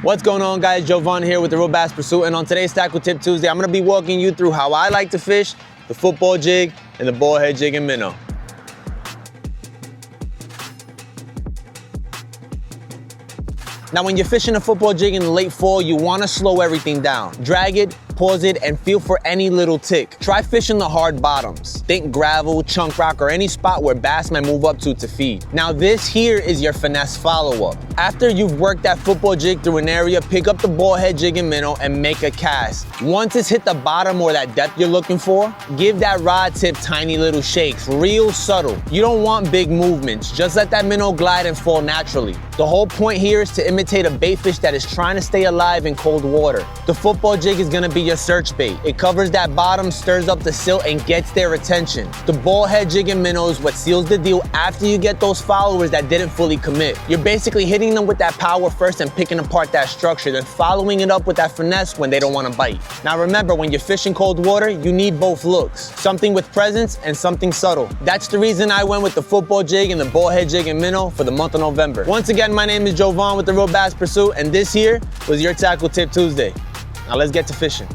What's going on, guys? Jovan here with the Real Bass Pursuit, and on today's Tackle Tip Tuesday, I'm going to be walking you through how I like to fish the football jig and the bullhead jig and minnow. Now, when you're fishing a football jig in the late fall, you want to slow everything down. Drag it, pause it, and feel for any little tick. Try fishing the hard bottoms. Think gravel, chunk rock, or any spot where bass might move up to feed. Now, this here is your finesse follow-up. After you've worked that football jig through an area, pick up the bullhead jig and minnow and make a cast. Once it's hit the bottom or that depth you're looking for, give that rod tip tiny little shakes, real subtle. You don't want big movements. Just let that minnow glide and fall naturally. The whole point here is to imitate a bait fish that is trying to stay alive in cold water. The football jig is gonna be your search bait. It covers that bottom, stirs up the silt, and gets their attention. The bullhead jig and minnow is what seals the deal after you get those followers that didn't fully commit. You're basically hitting them with that power first and picking apart that structure, then following it up with that finesse when they don't wanna bite. Now remember, when you're fishing cold water, you need both looks. Something with presence and something subtle. That's the reason I went with the football jig and the bullhead jig and minnow for the month of November. Once again, my name is Jovan with the Real Bass Pursuit, and this here was your Tackle Tip Tuesday. Now let's get to fishing.